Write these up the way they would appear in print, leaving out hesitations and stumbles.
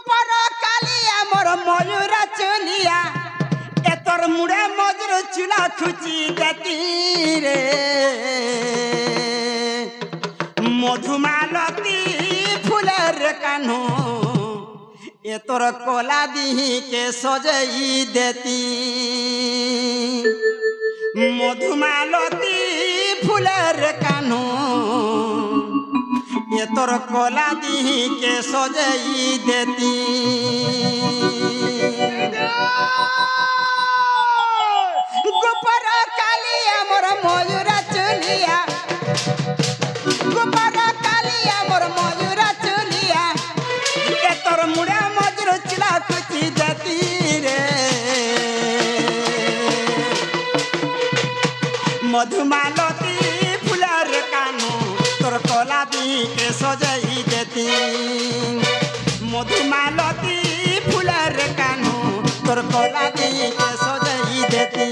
গোপর কালিয়া মোর ময়ূরা চলিয়া এতর মুড়ে মজুর চুলা খুচি দেতি রে মধুমালতী ফুলের কানু এতর কলা দিহিকে সজাই দেতি মধুমালতী ফুলের কানু এতর কলা দিহিকে সজাই দেতি গোপর কালিয়া মোর ময়ূরা চলিয়া গোপর কালিয়া মোর ময়ূরা চলিয়া এতর মুড়ে মজুর চিলা খুচি দেতি রে মধুমালতী ফুলের কানু তোর কলা দিকে সজাই দেতি মধুমালতী ফুলের কানু তোর কলা দিকে সজাই দেতি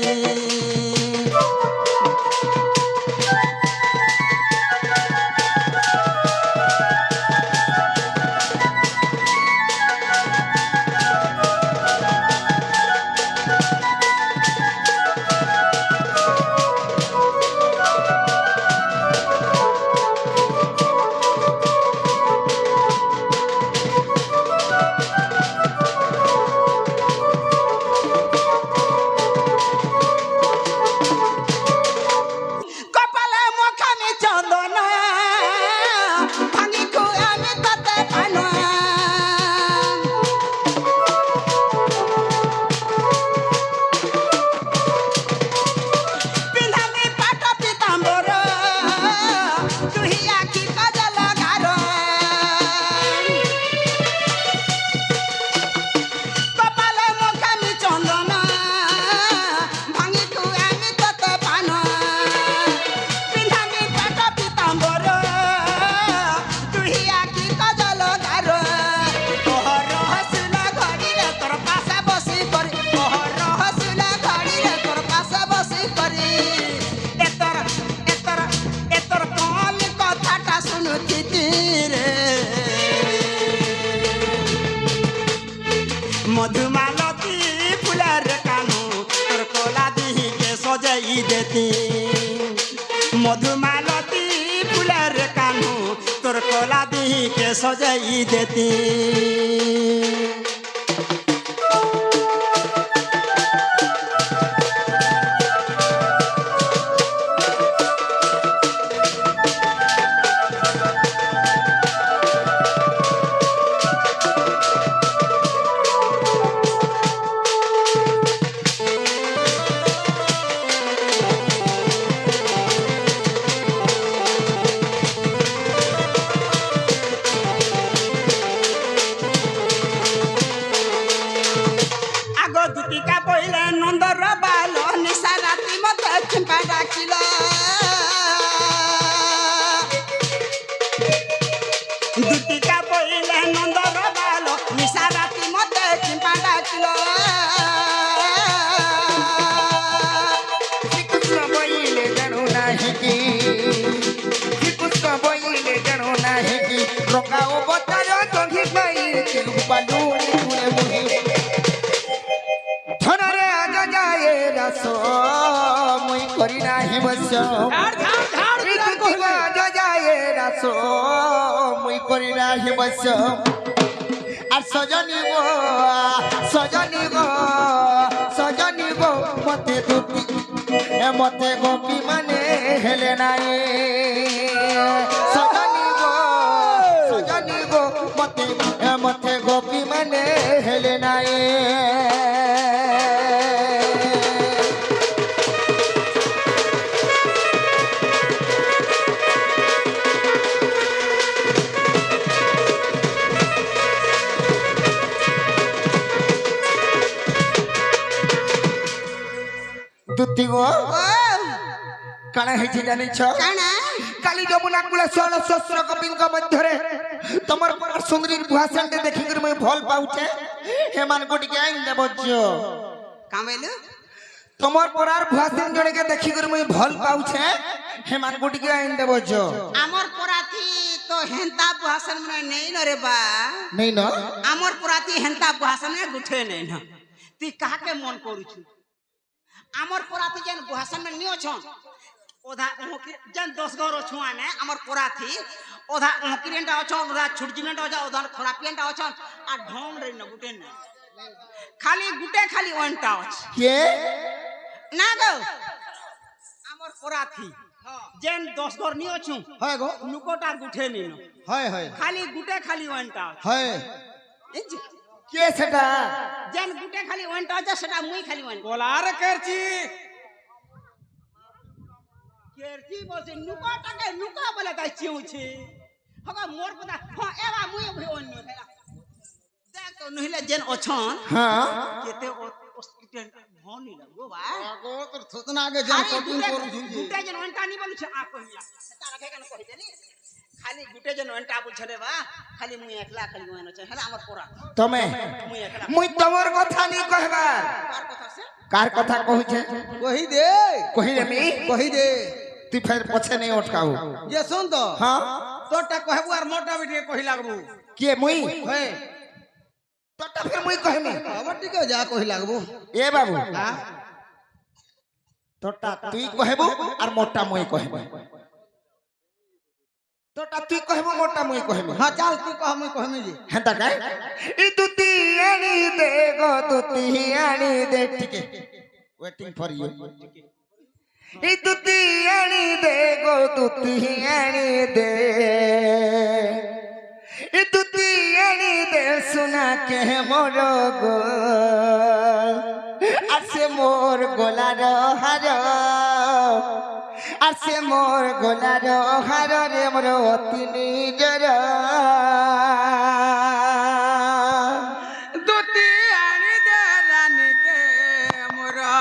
মধুমালতী ফুলের কানু তোর কলা দিহিকে সজাই দেতি মধুমালতী ফুলের কানু তোর কলা দিহিকে সজাই দেতি দুটিকা বইলে নন্দর বাল নিশা রাতি মতো চিম্পা ডাকিল দুটিকা বইলে নন্দর বাল নিশা রাতি মতো চিম্পা ডাকিল শ্রীকৃষ্ণ বইলে জানো নাহি কি শ্রীকৃষ্ণ বইলে জানো নাহি কি রঙা অবতার জঙ্গি পাই পালু মুহে মুহে ধনরে আজ যায় রাস মই করি নাহি বস আজ যায় রাস মই করি নাহি বস আর সজনী গো সজনী গো সজনী গো মতে দুটি মতে গোপী মানে হেলে নাই সজনী গো মতে মতে গোপী মানে হেলে নাই দুটি গো কাଣା হয়েছে জানিছ কালি যমুনা কূলে 16 কপিঙ্ক মধ্যে তোমার সুন্দরীর ভূষণটা দেখিকি মুই ভাল পাউছে হেমানকু টিকে আইন দেব কামেলু তোমার পরার ভূষণ জনেকে দেখিকি মুই ভাল পাউছে হেমানকু টিকে আইন দেব আমার পরাথি তো हेंता भाषण में नहीं न रे बा नहीं न आमर पुराती हेंता भाषण में गुठे नहीं न ती कहा के मन करू आमर पुराती जन भाषण में नियो छन ओधा जन 10 घर छुआ ने आमर पुराती ओधा ओकिरेंटा अछन ओधा छुटजिमेंटा अछन ओधा खरापियंटा अछन आ ढोम रे न गुटे न खाली ओंटा अछ के ना गो आमर पुराती जेन 10 घर नियो छु হয় গো नुकोटा गुठे नहीं न হয় হয় खाली ओंटा হয় इंज কে সেটা जेन गुटे खाली ओंटा अछ सेटा मुई खाली ओंटा बोलार करची केरची बोसे नुकोटा के नुका बोले ता चिउ छे हगा मोर पता हां एवा मुई भई ओन्यो देख तो नहिले जेन अछन হ্যাঁ केते हॉस्पिटल भनी लगो बा आगो तो थतना आगे जन शॉपिंग करू छी गुटे जन ओंटा नहीं बोलु छे आ कहिला सेटा रखे कन कहि देनी खाली गुटे जन ओंटा बुझले बा खाली मुई एकला खाली ओन छे हला हमर पोरा তুমি मुई एकला মুই তোমার কথা নি কহবার कार कथा से কার কথা কহুছে कही दे কহি রেমি कही दे তুই ফের পছে নেই অটকাও ये सुन तो হ্যাঁ तोटा कहबू आर मोटा बिटिया कही लागबू কে মুই हे তোটা ফের মুই কহিমি हमर टिके जा कही लागबू এ বাবু हां তোটা তুই কহেবু আর মোটা মুই কহিবি তোটা তুই কহেবু মোটা মুই কহিবি हां चल तू कह मैं कहमी जी হেন্তা কাই ই দুতি আনি দে গো দুতি আনি দে ঠিকে ওয়েটিং ফর ইউ ই দুতি আনি দে গো দুতি আনি দে ই দুতি আনি দে সোনা কে মোর গো আসে মোর গোলার হার আসে মোর গোলার হার রে মোর অতি নিজর दुती आनी दे रानी के मोरा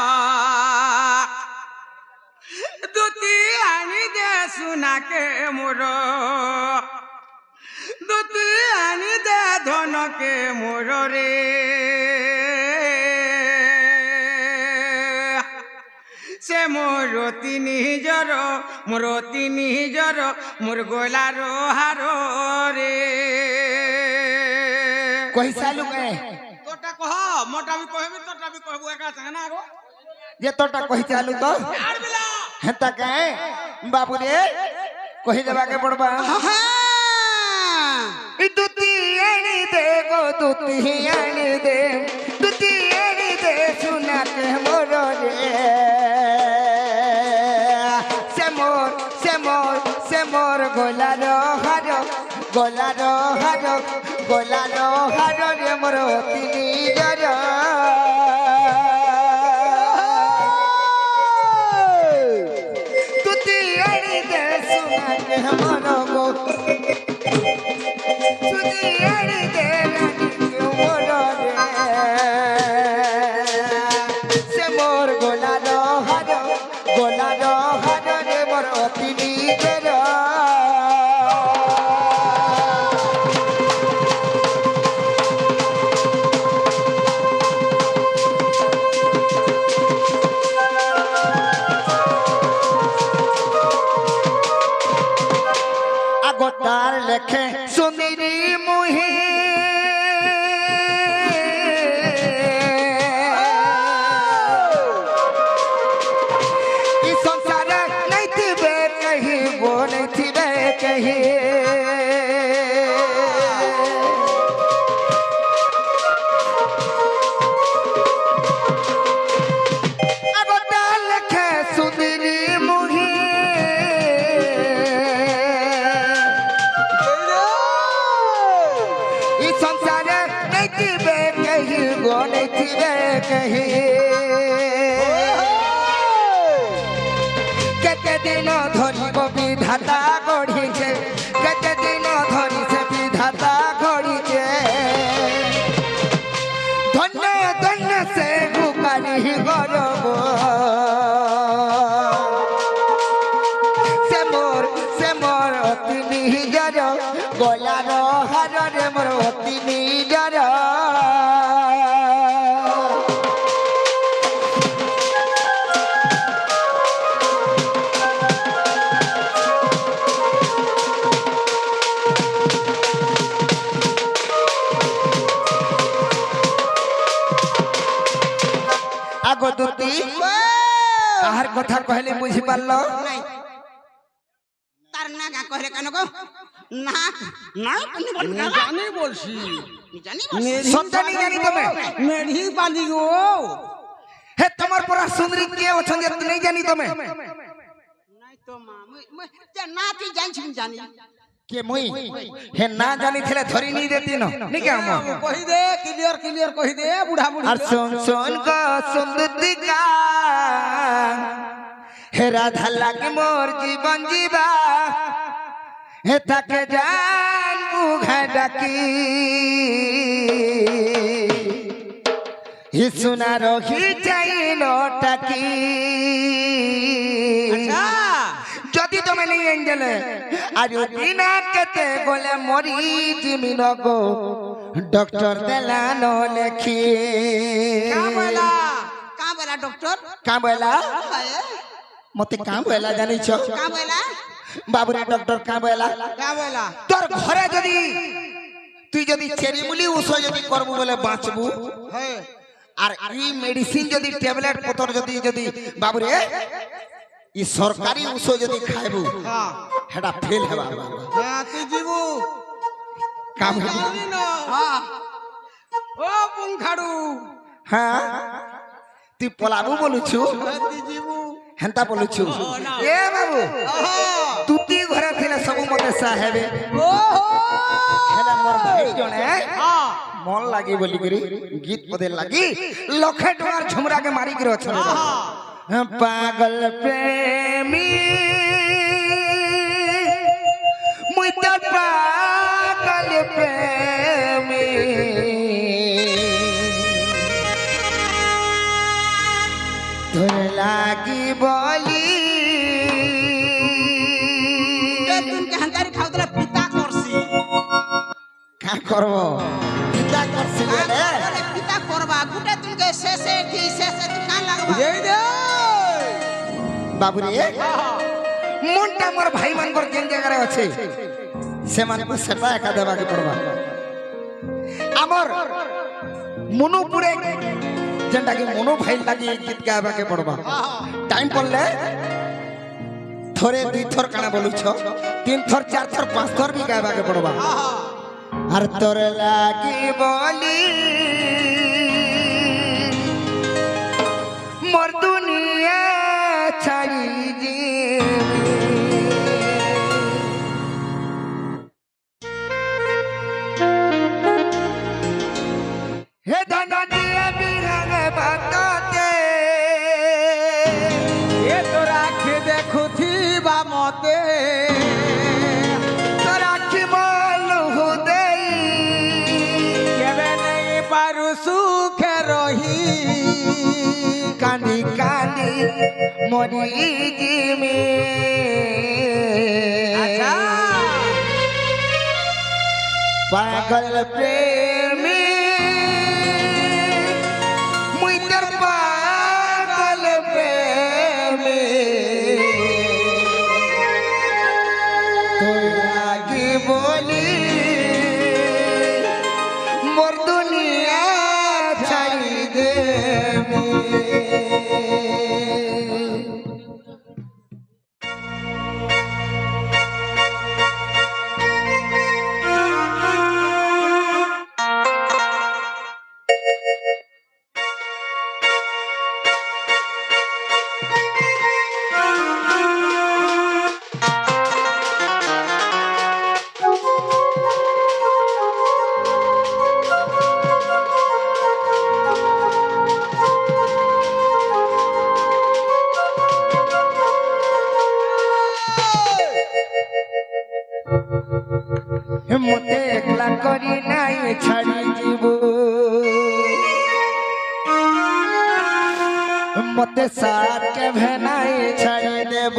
दुती आनी दे सुना के मोरा दुती आनी दे धन के मोर रे से मोरती निजर मोर गोलार हार रे কই সালু কে तोटा कह मोटा भी कहबी तोटा भी कहबू एका संग ना गो যে তোটা কই চালু তো यार बिला হেতা কে বাবু রে কই দেবা কে পড়বা ই দুতি আনি দে গো দুতি আনি দে দুতি আনি দে সোনা কে মোর রে সে মোর গোলার হার গোলার হার গোলার হার রে মোর অতি নিজর তুতি আনি দে সোনা কে মোর গো তুতি আনি দে রানী কে মোর রে সে মোর গোলার হার রে মোর অতি নিজর আগতার লেখে সুন্দরী মুহি ই সংসারে নাই থিবে কহি গো নাই থিবে কহি আগতার লেখে সুন্দরী মুহি ই সংসারে নাই থিবে কহি গো নাই থিবে কহি কেতে দিন ধরিব বিধাতা গড়িছে কেতে দিন ধরি সে বিধাতা গড়িছে ধন্য ধন্য সে গুকারি গরব সে মোর অতি নিজর গলার হার রে মোর অতি নিজর কাহার কথা কহলে বুঝি পারলো নাই তার না গা কহলে কেন গো না না তুমি বল না জানি বলছি জানি সত্য নি জানি তুমি মেঢি পালি গো হে তোমার পরা সুন্দরী কে অছন যে নাই জানি তুমি নাই তো মা না তুই জানছিস জানি কে মুই হে না জানি ছিলে ধরি নি দেতি নি কে আমো কহি দে ক্লিয়ার কহি দে বুড়া বুড়ি আর শোন শোন গো সুন্দরী কা হে রাধা লাগে মোর জীবন জীবা হে তাকে জান মুঘা ডাকি হি সুনা রহি চাই নটাকি আচ্ছা যদি তুমি নেই এঞ্জেলে আর বিনা কেতে বলে মরি জিমি নগো ডক্টর দেলা ন লেখি কা বলা ডক্টর কা বলা মতে কা বলা জানিছ কা বলা বাবুরে ডক্টর কা বলা তোর ঘরে যদি তুই যদি চেরিমুলি উষো যদি করবু বলে বাঁচবু আর এই মেডিসিন যদি ট্যাবলেট পতর যদি বাবুরে ই সরকারি উষো যদি খাইবু হেডা ফেল হেবা হ্যাঁ তুই জীবু কাম জানি না হ্যাঁ ও পুংখাড়ু হ্যাঁ তুই পলাবু বলুছু তুই জীবু হেন্তা বলুছু এ বাবু তুতি ঘরে থিলে সবু মতে সাহেবে হেলা মোর ভাই জনে মন লাগি বলি করি গীত পদে লাগি লক্ষে টাকার ঝুমরাকে মারি করে অছলে পাগল প্রেমী মুই তো পাগল প্রেমী তোর লাগি বলি তুমকে হান্তারি খাওতরা পিতা করছি কা করব পিতা করছি বলে পিতা করবা গুটে তুমকে শেষে তুই কান লাগবা এই দে বাবুরে মনটা মোর ভাই মানকর কেন জায়গায় আছে সেমানকু সেটা একা দেবাকে পড়বা আমার মনুপুরে যেটাকে মনো ভাই লাগি গীত গাইবাকে পড়বা টাইম পড়লে থরে দুই থর কানা বলুছ তিন থর চার থর পাঁচ থর বি গাইবাকে পড়বা আর তোর লাগি বলি মোর দুনিয়া ছাড়ি হে দাদা দিয়া বিরাগে বাতাতে এ তোরা খে দেখুথি বা মতে তোরা কি বলু দেই কেবে নেই পারু সুখে রহি কান্দি কান্দি মরি জিমি আচ্ছা পাগল প্রেমী মুই তোর পাগল প্রেমী তোর লাগি বলি মোর দুনিয়া ছাড়ি দেবি মতে একলা করি নাই ছাড়ি দিব মতে সাথে ভেনাই ছাড়ি দেব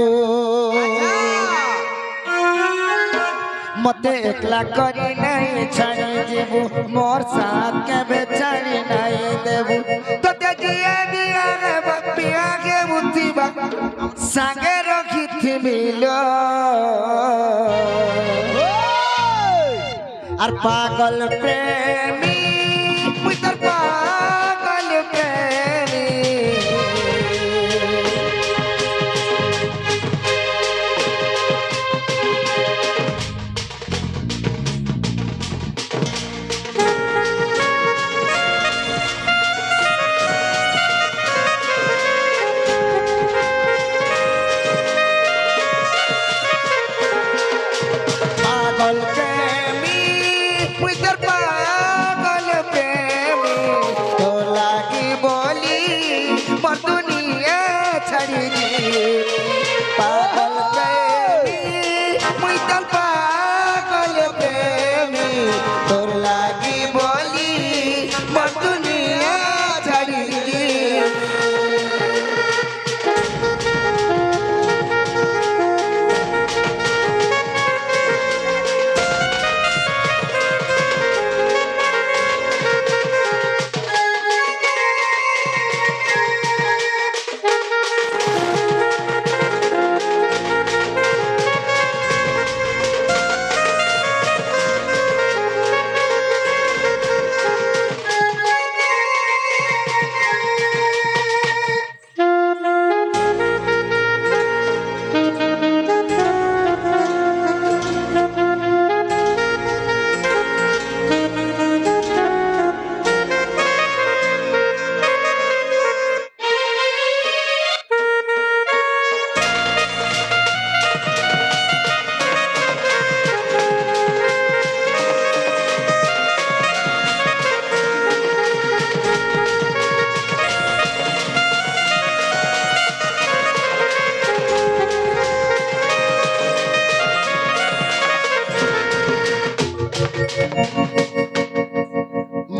মতে একলা করি নাই ছাড়ি দিব মোর সাথ কেবে ছাড়ি নাই দেব তোতে জিয়া দিয়া রে বাপিয়া কে বুঝিবা সাগে রখিথিবিল আর পাগল প্রেমী মুই তোর পাগল প্রেমী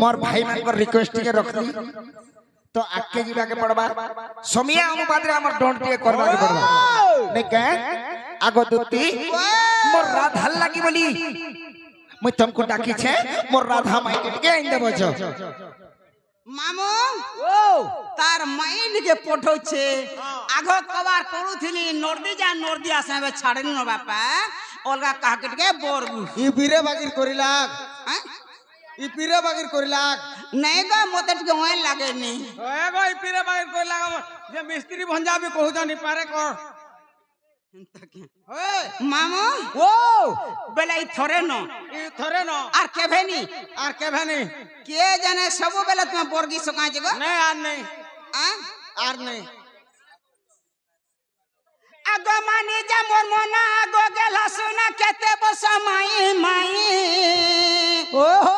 मोर भाई मान को रिक्वेस्ट के रख दी तो आके जीवा के पड़बा समिया अनुपात रे हमर डोंट टे करबा के पड़बा नहीं के आगो दुती मोर राधा लागी बोली मैं तुमको डाकी छे मोर राधा माई के इन देबो छ मामू तार माइन के पोठो छे आगो कबार करूथिनी नोरदी जा नोरदी आसे छाड़नी न बापा ओलगा काकट के बोरबू इ पीरे बागिर करिलाक हैं इ पीरे बागिर करिलाक नहीं गा मोतट के होए लागे नी एगो इ पीरे बागिर करिलाक जे मिस्त्री भंजा भी कहू जानी पारे कर ओए मामू ओ बेला इ थोरे न आर के भेनी के जाने सबो बेला तुम बोरगी सका जगो नहीं आर नहीं आ आर नहीं आगो मानी जा मोर मोना आगो गेला सुना केते बसा माई माई ओहो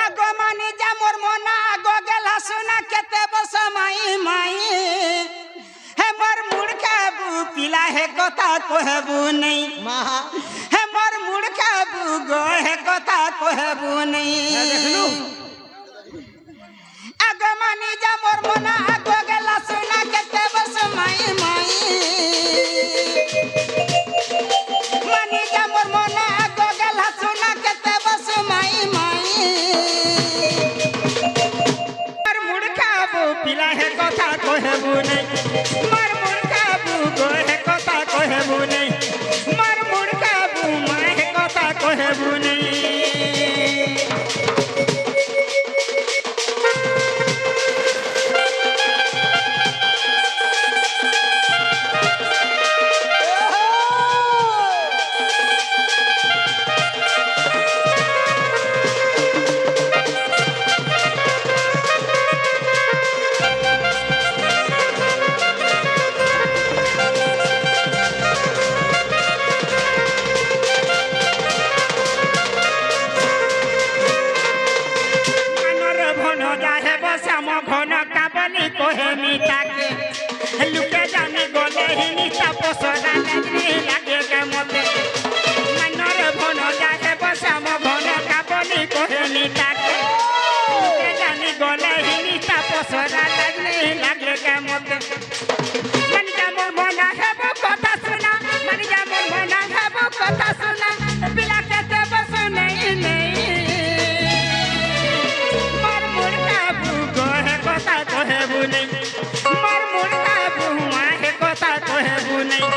आगो मानी जा मोर मोना आगो गेला सुना केते बसा माई माई हे मोर मुड़का बू पिला है कथा कहबू नहीं माहा हे मोर मुड़का बू गो है कथा कहबू नहीं देखलू आगो मानी जा मोर मोना आगो गेला सुना केते बसा माई माई मानी जा मोर मोना आगो गेला सुना केते बसा माई माई मोर मुड़का बू पिला है कथा कहबू नहीं मोर मुड़का बू गो है कथा कहबू नहीं मोर मुड़का बू माय है कथा कहबू नहीं लुके जानी गोले ही निशा पोसना लगने लगे के मोते मनोर भनो जाए बसा मो भनो का बोली कोहेली ताके लुके जानी गोले ही निशा पोसना लगने लगे के मोते मन जा मोर भना है वो कथा सुना मन जा मोर भना है वो कथा सुना बिला के बस नहीं मोर मुड़का भूगो है कथा कहबू नहीं मोर मुड़का बुआ है कथा कहबू नहीं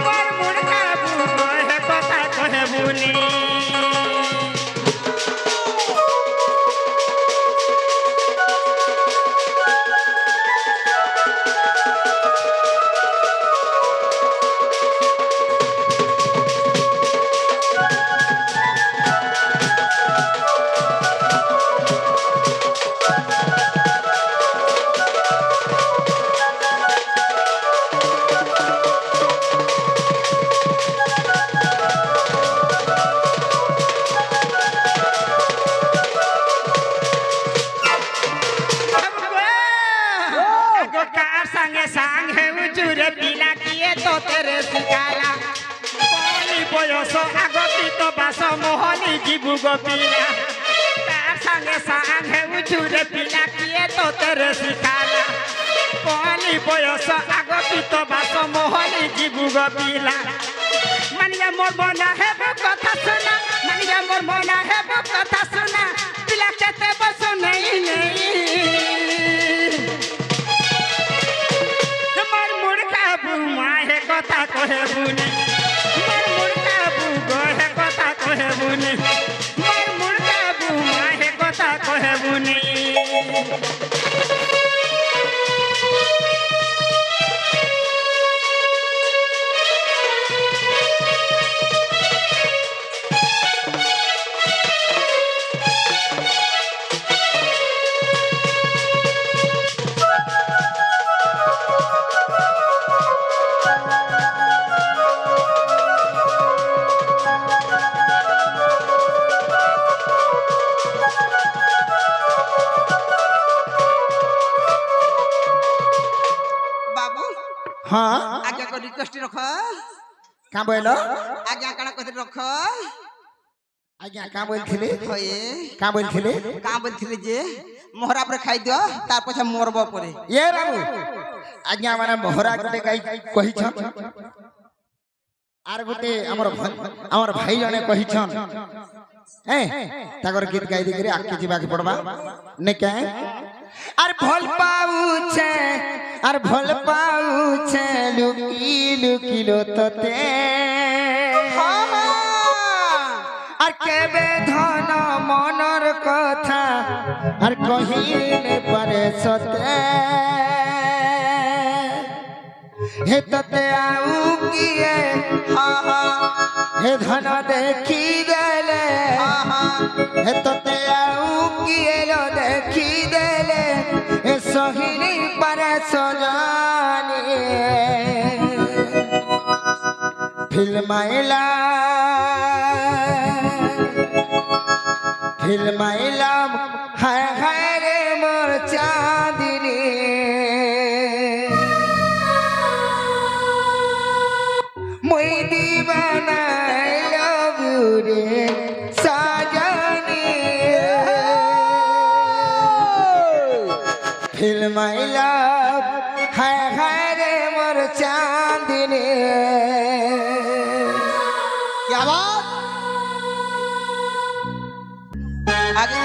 मोर मुड़का बुआ है कथा कहबू नहीं संगे संग है उजुरे पीला किए तो तेरे सिकाला पानी बयस आगती तो बास मोहनी जीबू गो पीला तार संगे संग है उजुरे पीला किए तो तेरे सिकाला पानी बयस आगती तो बास मोहनी जीबू गो पीला मानिया मोर बना है वो कथा सुना मानिया मोर बना है वो कथा सुना पीला केते बस नहीं माहे कथा कहबू नहीं मोर मुड़का बू गो है कथा कहबू नहीं मोर मुड़का बू माहे कथा कहबू नहीं हाँ आज्ञा को रिक्वेस्ट रख क्या बोलो आज्ञा कण कथि रख আজ্ঞা কা বলছিলে হয়ে কা বলছিলে কা বলছিলে যে মোহরা পরে খাই দিও তার পছে মরব পরে এ বাবু আজ্ঞা মানে মহরা গোটে গাই কহিছন আর গোটে আমার ভাই জনে কহিছন হ্যাঁ তাগর গীত গাই দিগরে আকে যাবাকে পড়বা নে কে আর ভাল পাউছে লুকি লুকিলো ততে আর কেবে ধন মনর কথা আর কহিলে পারে সতে হে ততে আউ কিয়ে হে ধন দেখি দেলে হে ততে আউ কিয়ে দেখি দেলে হে সহিনি পারে সজানি ফিল্মাইলাম হায় হায় রে মোর চাঁদিনী মই দিবানা আই লাভ ইউ রে সাজানি ফিল্মাইলাম হায় হায় রে মোর চাঁদিনী क्या बात आगे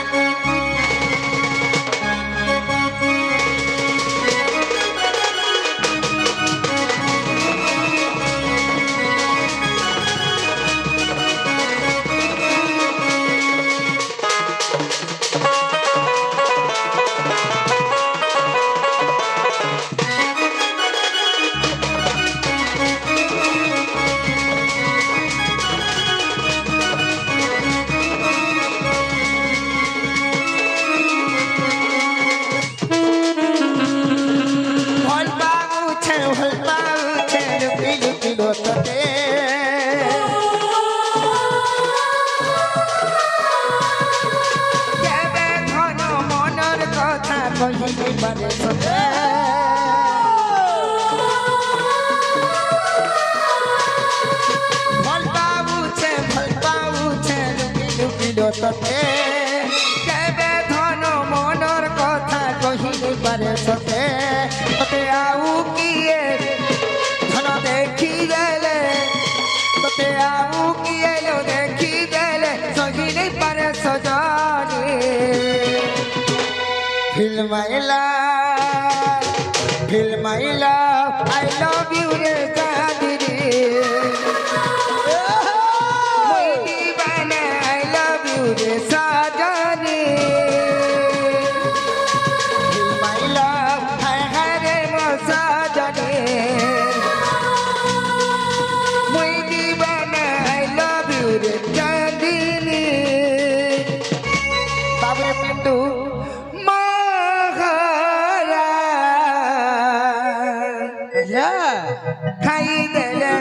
ভাল পাউছে লুকি লুকিলো ততে কেবে ধন মনর কথা কহিলে পারে সতে ভাল পাউছে লুকি লুকিলো ততে কেবে ধন মনর কথা কহিলে পারে সতে ততে আউ কিয়ে ধন দেখি দেলে ততে আউ কিয়ে দেখি দেলে সহিলে পারে সজানি ফিল্মাইলা আই লাভ ইউ রে চাঁদিনী মই দিবানা আই লাভ ইউ রে সাজানি ফিল্মাইলা হায় হায় রে মোর সাজানি মই দিবানা আই লাভ ইউ রে চাঁদিনী বাবরে পিন্টু খাই দেলে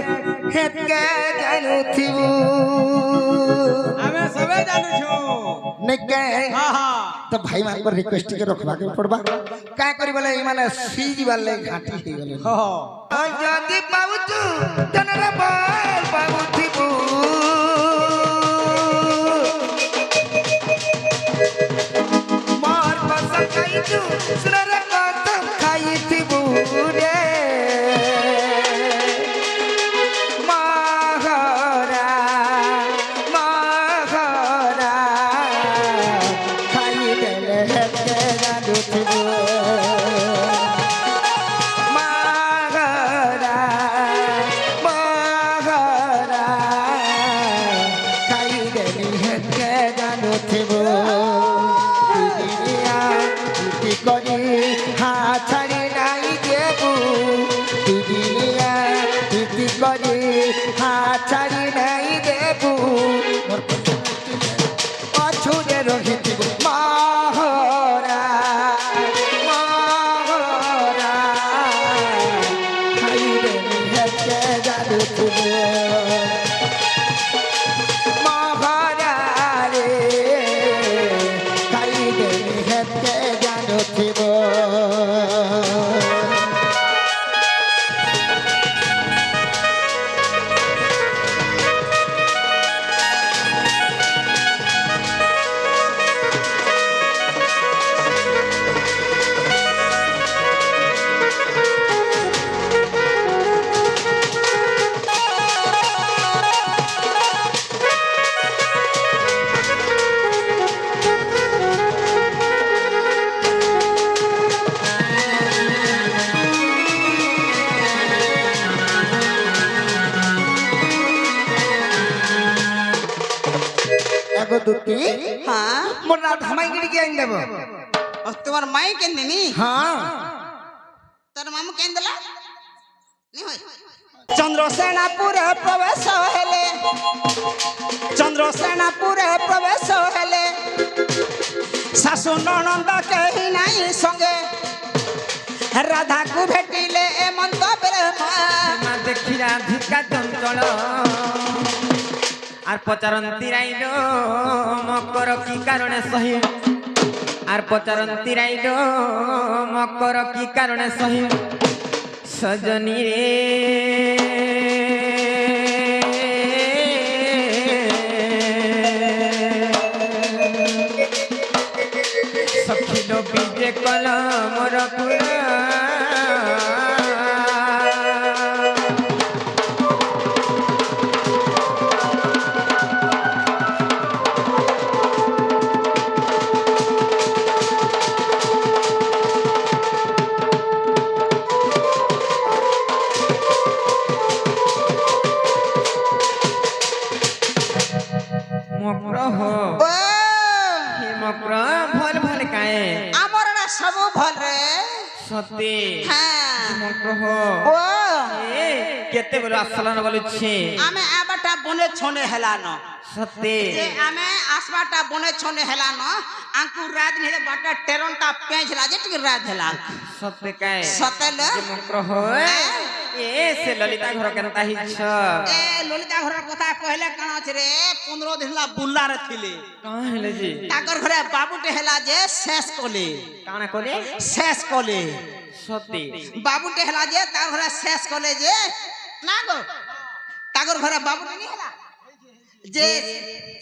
হেতকে জানুথিবু ଆମେ ସବେ ଜାଣୁଛୁ নেকে ହଁ ହଁ তো ভাই মানকর রিকোয়েস্ট কে রখবাকে পড়বা কা করি বলে এই মানে সিজিবার লাই ঘাটি হই গলে ହଁ যদি পাউচু তনরে বল পাউথিবু মোর কসম খাইছু সুনরে কসম খাইথিবু রে गो दुती हाँ मोर राधा माई गिर के आइन देबो और तुम्हार माई के देनी हां तोर मामू के देला नहीं होय चंद्रसेनापुर प्रवेश हेले चंद्रसेनापुर प्रवेश हेले सासु ननंद केही नाही संगे राधा को भेटिले ए मंतव्य মা দেখি রাধিকা চঞ্চল আর পচারন্তি রাইল মকর কি কারণে সহি আর পচারন্তি রাইল মকর কি কারণে সহি সজনী রে সখিল বিজে কল মোর পুরা भल भल काए आमर ना सब भल रे सते हां हो ओ ए केते बोलो असलन बोलु छी आमे आबाटा बने छने हेला न सते जे आमे आसबाटा बने छने हेला न आंकु रात नेले बाटा टेरनटा पेंचला जे टिक रात हेला सते काए सतेल मक्र हो ए से ललिता घर केनता हिछ ए ललिता घर कथा कहले काना छ रे 15 दिन ला बुल्ला रे थिले कहां हेले जी ताकर घरे बाबूटे हेला जे शेष कोले काना कोले शेष कोले सते बाबूटे हेला जे तार घरे शेष कोले जे ना गो ताकर घरे बाबूटे नहीं हेला जे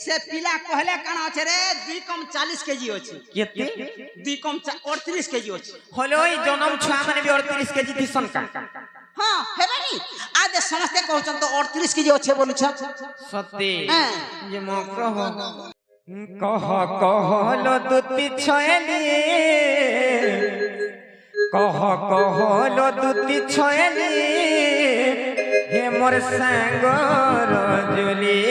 से पिला कहले काना छ रे 2 कम 40 केजी अछि केते 2 कम 38 केजी अछि होलो ई जन्म छुआ माने भी 38 केजी दिसन का हां हेबनी आज समस्त कहछन तो 38 केजी अछि बोलु छ सते हां ये मक्र हो कहलो दुती छयली कहलो दुती छयली हे मोर संग रजली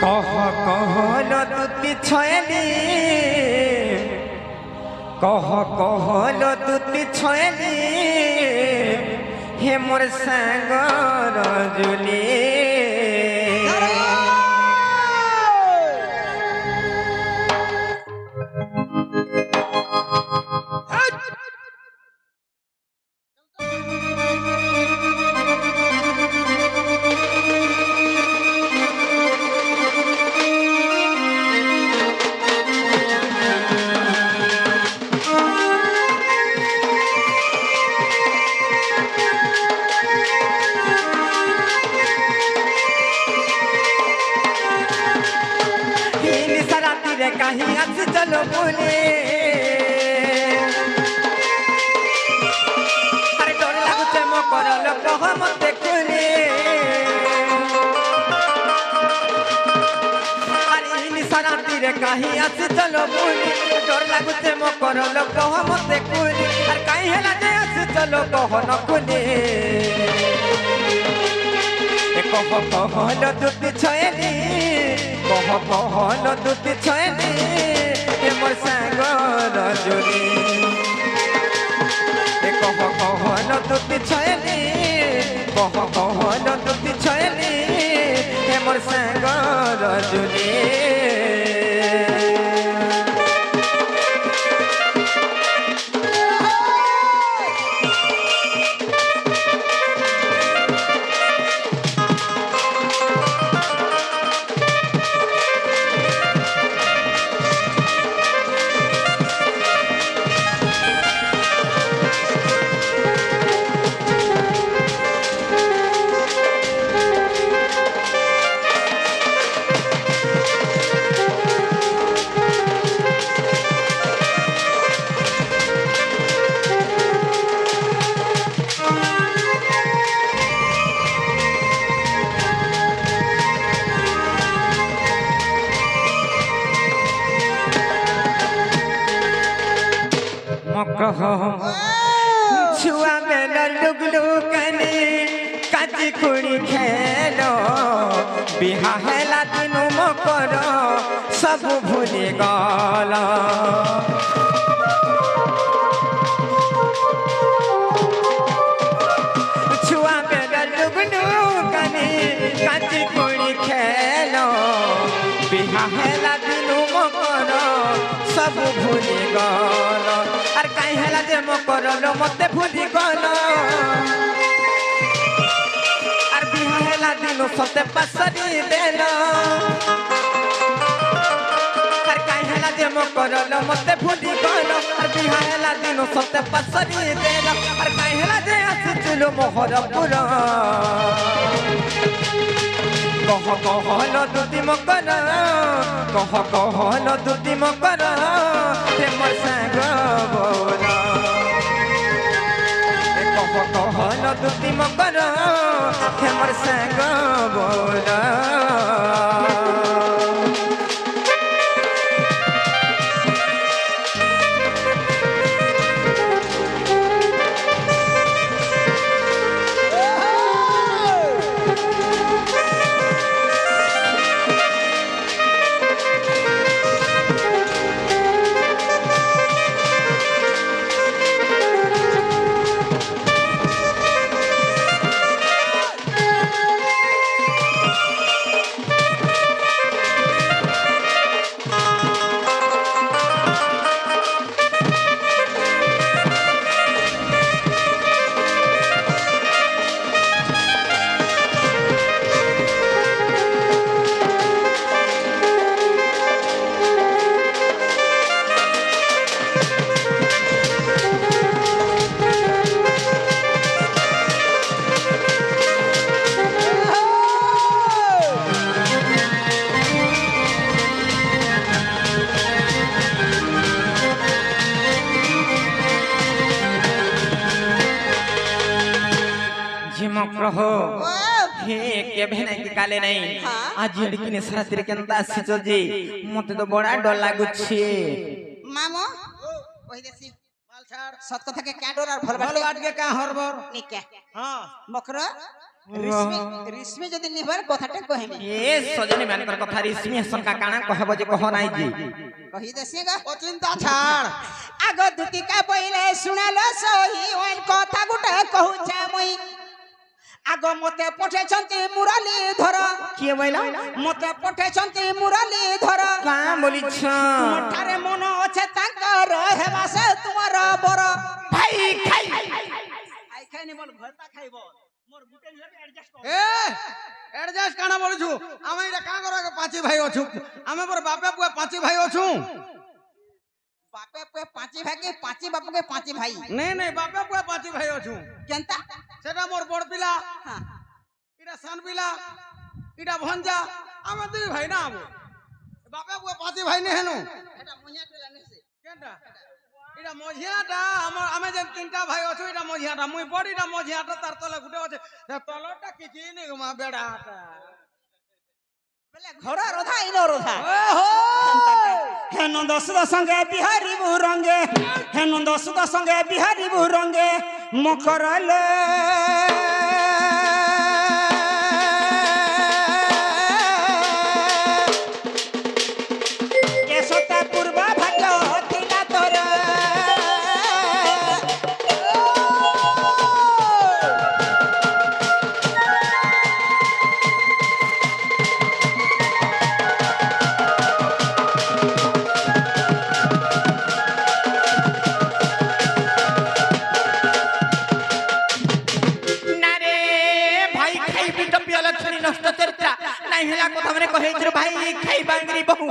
कहलो दुती छयली कहलो दुती छयली हे मोर संग रजली कहीं आज चलो बोले अरे डर लगुचे मो कर लोक मते कोले अरे निशानाती रे कहीं आज चलो बोले डर लगुचे मो कर लोक मते कोले अरे कहीं हेला जे आज चलो कह न कोले कहलो दुती छयली कहलो दुती छयली हे मोर संग रजनी कहलो दुती छयली कहलो दुती छयली हे मोर संग रजनी छुआ में लुगलू कने काची खुड़ी खेलो बिहा हेला दिनु मकर सब भूली गल छुआ बेगा लुगनु कनी काची खुड़ी खेलो बिहा हेला दिनु मकर सब भूली गल आर काई हेला जे मकर मते भूली गल दिनो सते पसरी देलो हर काई हेला जे मो करलो मते भूली गलो हर बिहा हेला दिनो सते पसरी देलो हर काई हेला जे आसिचलो मोहर पुरा कह लो दुती मकर कह लो दुती मकर ते मोर संग बोला कहल दुती मकर हमर संग बोला हो हे के भेना की काले नहीं आज लड़की ने सारा तेरे के अंदर से चल जी मते तो बड़ा डर लागु छे मामो ओहि देसी माल छाड़ सत कथा के का डर और भल बात के का हरबर निके हां मकरा रिश्मी जदी निभर कथाटे कहेमे ए सजनी मान कर कथा रिश्मी हसन का काना कहबो जे कहो नाही जी कहि देसीगा ओ चिंता छाड़ आगो दुती का पहिले सुनालो सही ओन कथा गुटे कहू छे मई आगो मते पठे छंती मुरली धर के बोला मते पठे छंती मुरली धर का बोली छ मोठारे मन अछि तांकर हेबा से तुमर बर भाई खाई आई खाई ने बोल भरता खाइबो मोर गुटे ले एडजस्ट कर ए एडजस्ट काना बोलु छु आमे इटा का करो के पांची भाई अछु आमे पर बापे पुआ पांची भाई अछु बापे पुआ पांची भाई के पांची बाप के पांची भाई नहीं बापे पुआ पांची भाई अछु केनता सेटा मोर बड़ पिला हां इटा सान पिला इटा भंजा आमे दुई भाई ना आबो बापे पुआ पांची भाई ने हेनु एटा मोहिया पिला ने से केनटा इटा मोझियाटा हमर आमे जे तीनटा भाई अछु इटा मोझियाटा मुई बड़ीटा मोझियाटा तार तले गुटे अछे से तलटा किछि नै गमा बेडाटा बोले घोड़ा रोधा इनो रोधा ओहो हे नंद सुद संगे बिहारी बुरंगे हे नंद सुद संगे बिहारी बुरंगे मकरले केसता पूर्व भाग्य थिला तोर नष्ट चर्चा नहीं हला को हमरे कहे छ भाई खाई बांगरी बहु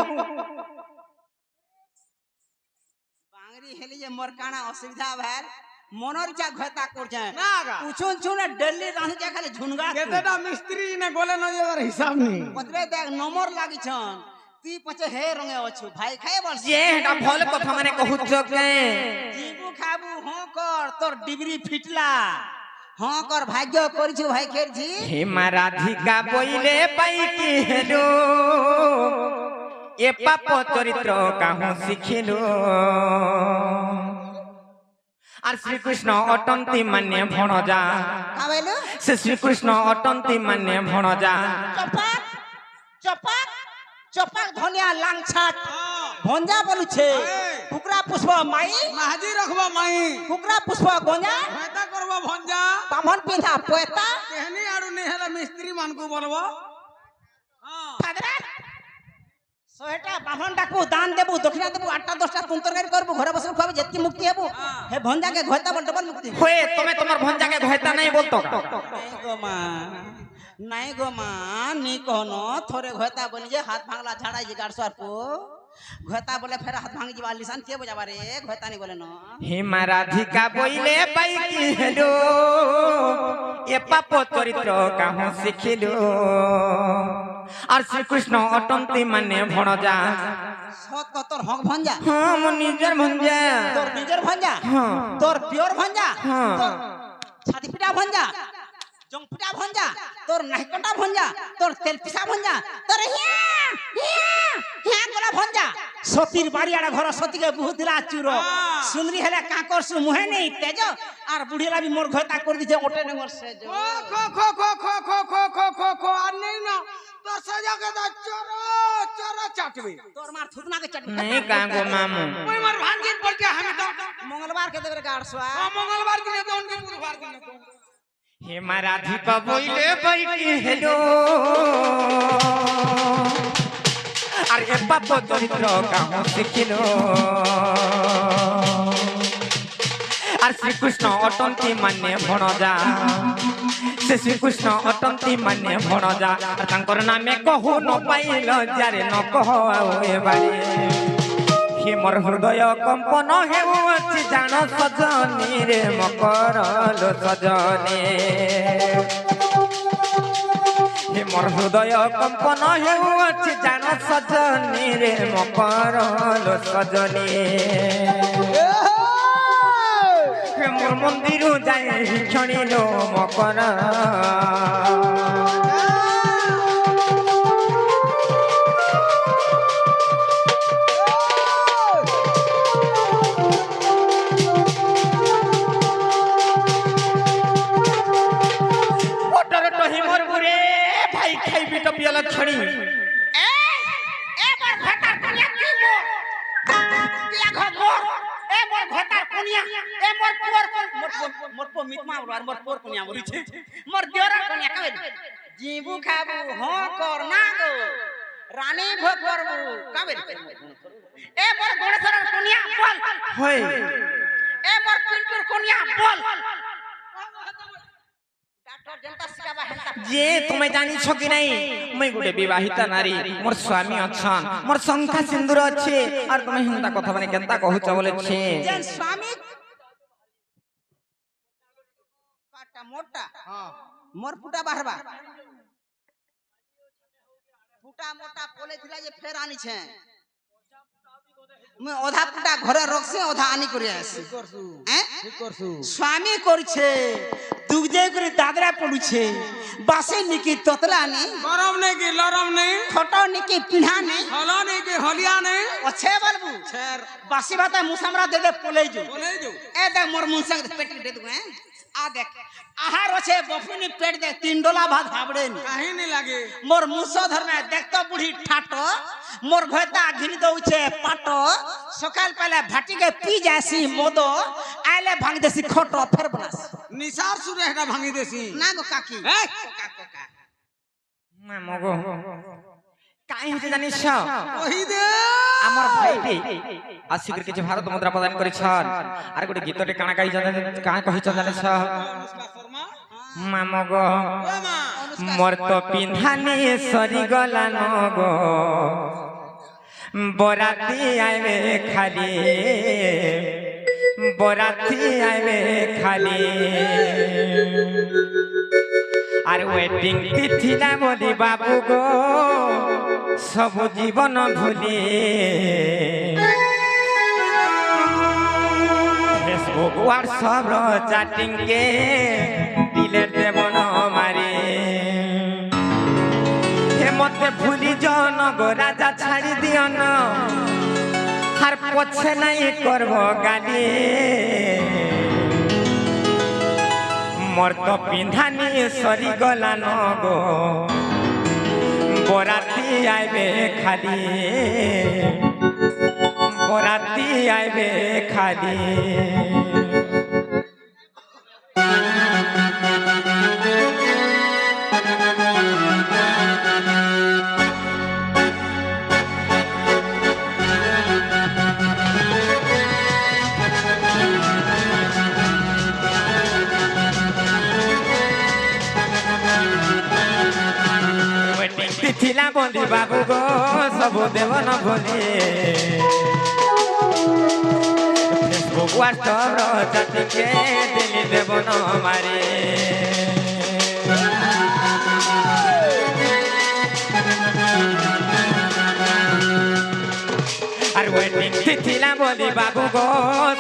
बांगरी हेली जे मोर काना असुविधा भेल मनर चा घता कर जाय नागा उछुन छुन डेली रही जा खाली झुनगा केतेटा मिस्त्री ने गोले न जेवर हिसाब नी पतरे देख नंबर लागि छन ती पछे हे रंगे अछु भाई खाए बस जे हेटा भल कथा माने कहू छ के जीबू खाबू हो कर तोर डिग्री फिटला हां कर भाग्य करिछु भाई खेरजी हे राधिका बोइले पाई के हेलो ए पाप चरित्र काहू सिखिलो आर श्री कृष्ण अटंती मान्य भणजा का बोलो से श्रीकृष्ण अटंती माने भणजा চপাক চপাক চপাক ধনিয়া লাংছাক ভঞ্জা বলুছে কুকরা পুষ্প মাই মাহাজি রাখবা মাই কুকরা পুষ্প গঞ্জা ভেতা করবা ভঞ্জা বামন পিন্ধা পয়তা কেহনি আড়ু নি হেলে মিস্ত্রি মানকু বলবো ফাদরা শহেটা বামন ডাকু দান দেবু দক্ষিণা দেবু 8টা 10টা তুন তরকারি করবু ঘরে বসে খাবে যেতি মুক্তি হেবু হে ভঞ্জাকে ঘয়তা বল ডবল মুক্তি হয়ে তুমি তোমার ভঞ্জাকে ঘয়তা নাই বলতো নাই গো মা নাই গো মা নি কোন থরে ঘয়তা বনি যে হাত ভাঙলা ঝাড়াই যে গাড়সার পো ঘয়তা বলে ফের হাত ভাঙি যাবা লিসান কে বজাবা রে ঘয়তা নি বলে ন হে মা রাধিকা বইলে পাই কি হেলো এ পাপ চরিত্র কাহ শিখিলো আর শ্রীকৃষ্ণ অটন্তি মানে ভণজা সত কত তোর হক ভঞ্জা হ্যাঁ মো নিজের ভঞ্জা তোর নিজের ভঞ্জা হ্যাঁ তোর পিওর ভঞ্জা হ্যাঁ। তোর ছাতি পিটা ভঞ্জা জং পিটা ভঞ্জা তোর নাহিকটা ভঞ্জা তোর তেল পিসা ভঞ্জা তোর হিয়া গলা ভঞ্জা সতীর বাড়িয়াড়া ঘর সতীকে বহুদিলা চুর সুন্দরী হেলে কাকর সু মুহে নেই তেজ আর বুড়িলা বি মোর ঘয়তা করে দিছে ওটে নেমর সেজ খো খো খো খো খো খো খো খো খো আর নেই না তোর সাজাকে দা চোর চোর চাটবে তোর মার থুতনা के चटनी नहीं कांगो मामू ওই মার ভাঙ্গিন পড়কে আমি তো मंगलवार के देबे गाड़सवा মঙ্গলবার দিনে তো উনকে বুধবার দিনে তো हे मा राधिका বইলে পাই কি হেলো আর এ পাপ চরিত্র কাহ শিখিলো আর শ্রীকৃষ্ণ অটন্তি মানে ভণজা সে শ্রীকৃষ্ণ অটন্তি মানে ভণজা আর তাঙ্কর নামে কহু ন পাইল যারে ন কহ এ বাড়ি হে মোর হৃদয় কম্পন হেউ ଅଛି জান সজনী রে মকর লো সজনী হে মোর হৃদয় কম্পন হেউ ଅଛି জান সজনী রে মকর লো সজনী হে মোর মন্দির যাই ভিক্ষণী লো মকর लक्षणी ए मोर घटार कुनिया की मोर किया घर मोर ए मोर घटार कुनिया ए मोर मोर पो मितमा और मोर पोर कुनिया बोली छे मोर देवरा कुनिया कबे जीबू खाबू हो कर ना गो रानी भोग करबू कबे ए मोर गोड़सर कुनिया बोल होय ए मोर पिंटूर कुनिया बोल जे तुम्हें जानी छो कि नहीं मैं गोटे विवाहिता नारी मोर स्वामी अछन मोर शंखा सिंदूर अच्छे और तुम्हें हिंदा कथा माने केनता कहूच बोले छे जन स्वामी काटा मोटा हां मोर पुटा बाहरबा पुटा मोटा पोले थिला जे फेर आनी छे मैं ओधा पुटा घरे रखसे ओधा आनी करी आसी करसु स्वामी करछे दुगजे करे दादरा पडुछे बासे निकी ततला ने गरम नहीं की लरम नहीं छोटो निकी पिढ़ा ने हला नहीं की हलिया नहीं अच्छे बलबू छेर बासी भाता मुसामरा दे पोले जो ए दे मोर मुंसंग पेट दे दू हैं आ देख आहार আছে বফুনি পেট দেখ 3 ডলা ভাত হাবড়ে নি কাহি নি লাগে মোর মুসো ধরনা দেখ তো বুড়ি ঠাটো মোর ঘয়তা ঘিরি দউছে পাটো সকাল পালে ভাটিকে পি যাসি মদো আইলে ভাঙ দেসি খটো ফের বনাস নিসার সুরে এটা ভাঙি দেছি না গো কাকি এ কাকা मैं मगो काई होते जानिस ওই দে আমার ভাইটি আসিকর কিছু ভারত মুদ্রা প্রদান করিছন আর গোটে গীতটে কানা গাই জানে কাঁ কহিছ জানিস অনুষ্কা শর্মা মামগো ও মা মোর তো পিন্ধানি সরি গলা নগো বরাতি আইবে খালি বরাতি আইবে খালি আর ওয়েটিং তিথি না বলি বাবু গো সব জীবন ভুলি ফেসবুক হোয়াটসঅ্যাপ চ্যাটিং কে ডিলেট দেব না মারি হে মতে ভুলি জন গো রাজা ছাড়ি দিও না আর পছে নাই করব গালি मोर तो पिंधानी सरी गला न गो बराती आइबे खाली बराती आइबे खाली थिला बंदी बाबू गो सब देव न भोले फेसबुक व्हाट्सएप जाति के दिल्ली देव न मारे और वेटिंग थिला बंदी बाबू गो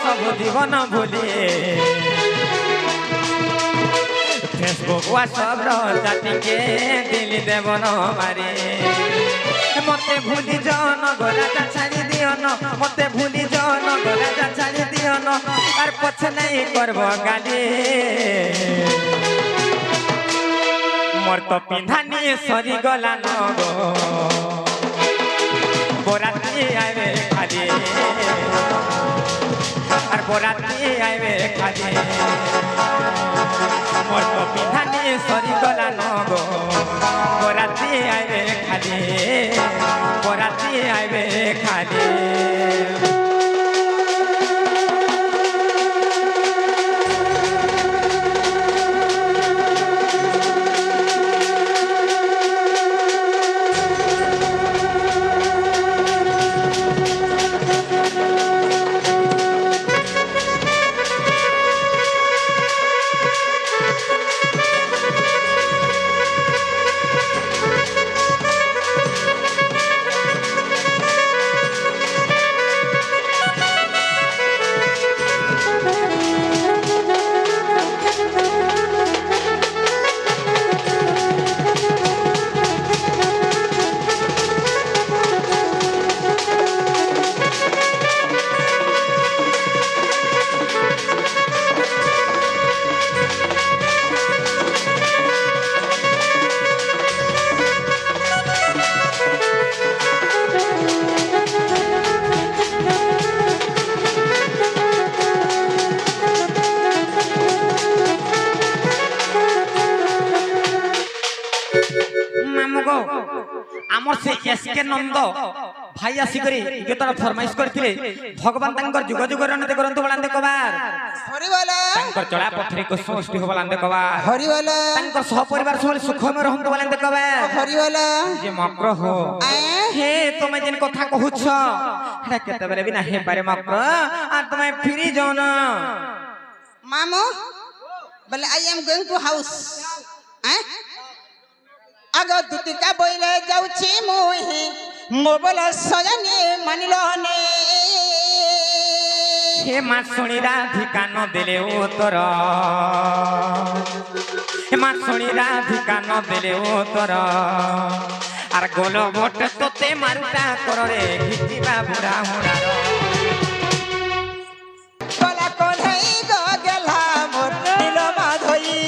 सब देव न भोले फेसबुक व्हाट्सएप जाति के दिल्ली देव न मारे मते भूली जन गोराजा छाड़ी दियो न मते भूली जन गोराजा छाड़ी दियो न और पछ नहीं करब गाली मोर तो पिंधानी सरी गला न गो बराती आइबे खाली और बराती आइबे खाली मोर तो पिंधानी सरी गला न गो बराती आइबे खाली बराती आइबे खाली आमर से एसके नंद भाई आसिकरी गीतर फरमाइश करथिले भगवान तांकर जुग जुग रनते करंतु बलांदे कबार हरि बोला तांकर चला पथरी को सृष्टि हो बलांदे कबार हरि बोला तांकर सह परिवार सब सुख में रहंतु बलांदे कबार हरि बोला जे मक्र हो हे तुम जिन कथा कहूछ हेडा केते बेले बिना हे पारे मक्र आ तुम फ्री जाओ ना मामू बोले I am going to house आगो दुतिका बोइले जाउछि मुहि मोबल सजनी मानिलो ने हे मा सुनी राधिका न देले उतर हे मा सुनी राधिका न देले उतर आर गोल भोट तोते मारुटा कररे घिचिबा बुढ़ा हुरार कला कोल्हई गो गेला मोर दिलो माधोई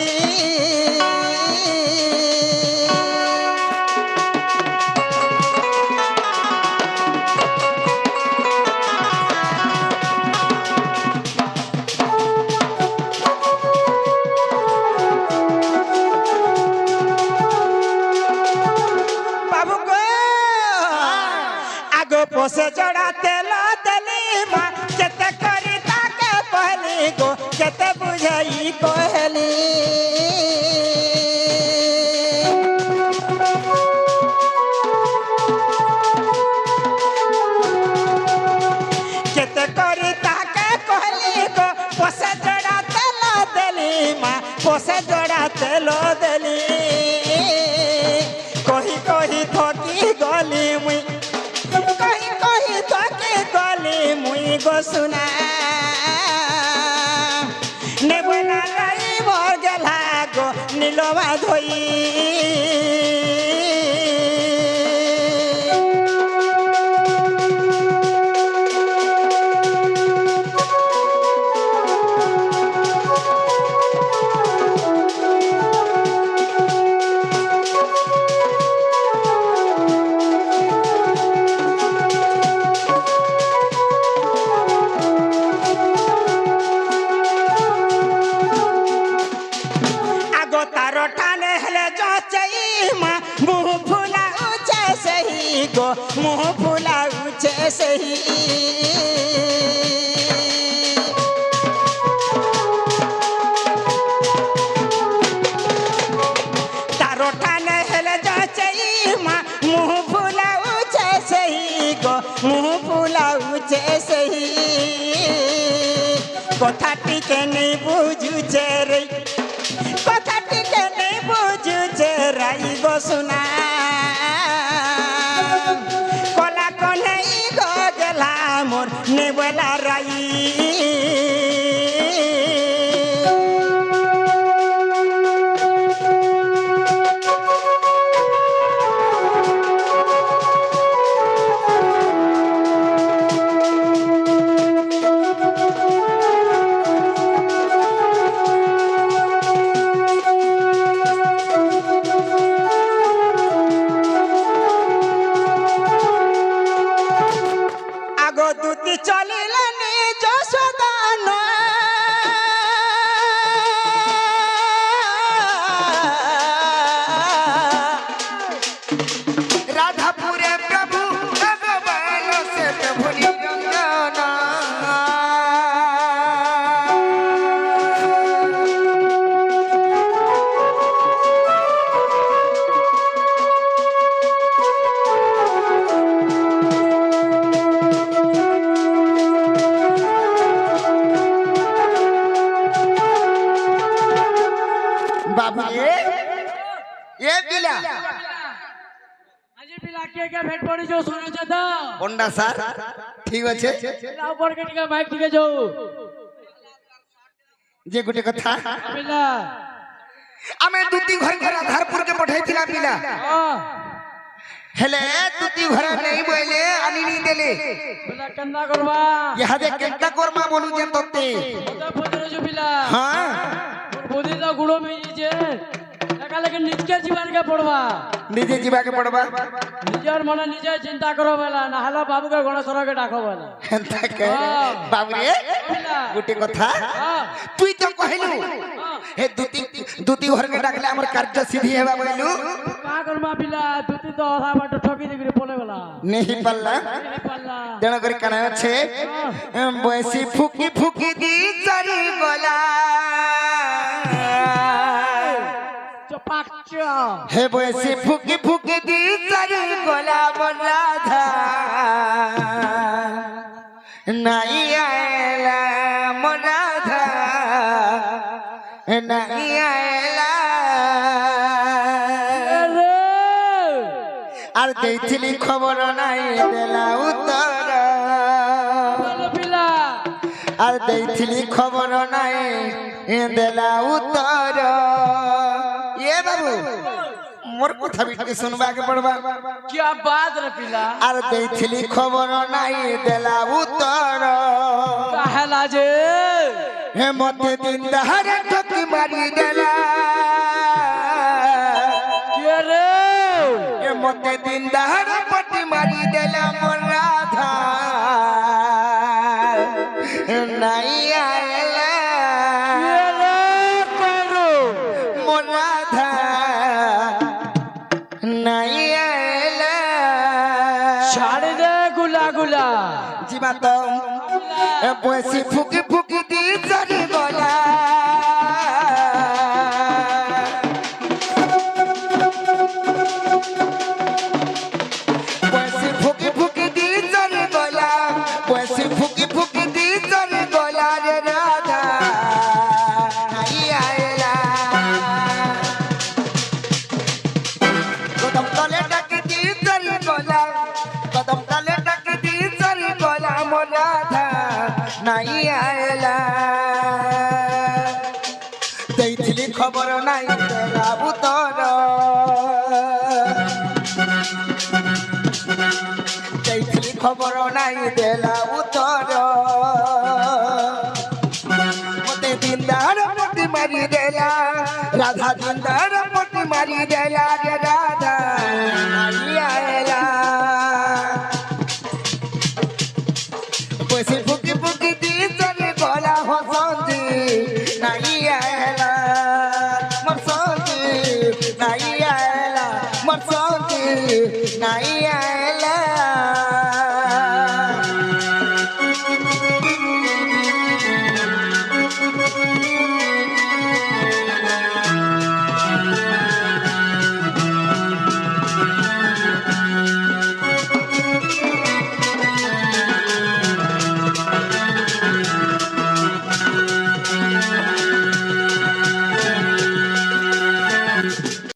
पोसे जड़ा तेला तेली माँ केते करी ताके कहली गो केते बुझाई कहली केते करी ताके कहली गो पोसे जड़ा तेला तेली माँ पोसे जड़ा तेलो देली कही कही थकी गली मुई कही कही थकी गली मुई गो सुना नेबना लाई मोर गेला गो नीलवा धोई गो मुँह फुलाउछे सही तारो ठाने हेले जाचई माँ मुँह फुलाउछे सही गो मुँह फुलाउछे सही কথাটিকে নেই বুঝুছে রে কথাটিকে নেই বুঝুছে রাই গো সোনা কলা কনেই গো গেলা মোর নেবলা রাই পন্ডা স্যার ঠিক আছে বাইক টিকে যাও যে গোটে কথা আমি দুটি ঘর করে আধারপুরকে পঠাইছিলাম পিলা হেলে দুটি ঘর নেই বইলে আনি নি দেলে কেন্দ্রা করবা ইহাদে কেন্দ্রা করবা বলু যে ততে হ্যাঁ বুদ্ধি তো গুড়ো মিছে একালেকে নিজকে জীবনকে পড়বা নিজে জীবাকে পড়বা নিজের মনে নিজে চিন্তা করো বেলা না হলে বাবুকে গণেশ্বরকে ডাকো বেলা তাকে বাবুরে গোটে কথা তুই তো কহিলু হে দুটি ঘরকে ডাকলে আমার কার্য সিদ্ধি হেবা বইলু কা করবা পিলা দুটি তো অধা বাট ঠকি দিগরি পলে বেলা নেহি পাল্লা তেণ করে কানা আছে বয়সী ফুকি ফুকি দি চারি গলা হে বয়সী ফুকি ফুকি দি চারি গলা বলাধা নাই আয়লা মরাধা নাই আয়লা আর দেইছিলি খবর নাই দেলা উত্তর আর দেইছিলি খবর নাই দেলা উত্তর এ বাবু মোর কথা বিটি শুনবাকে পড়বা কি বাত রে পিলা আর দেইছিলি খবর নাই দেলা উত্তর কাহেলা যে হে মতে দিন দাহারে ঠকি মারি দেলা কে রে হে মতে দিন দাহারে পটি মারি দেলা মোর রাধা নাই আয়লা মোর রাধা নাই আয়লা ছাড়ে দে গুলা গুলা জীবা তো বসি ফুকি ফুকি দি চারি গলা বসি ফুকি ফুকি দি চারি গলা বসি ফুকি ফুকি দি চারি গলা রে রাধা নাই আয়লা কদম তলে ডাকি দি চারি গলা কদম তলে ডাকি দি চারি গলা মোর রাধা নাই আয়লা দেইছিলি খবর নাই দেলা উত্তর দেইছিলি খবর নাই দেলা উত্তর মতে দিনদার পটি মারি দেলা রাধা দিনদার পটি মারি দেলা রে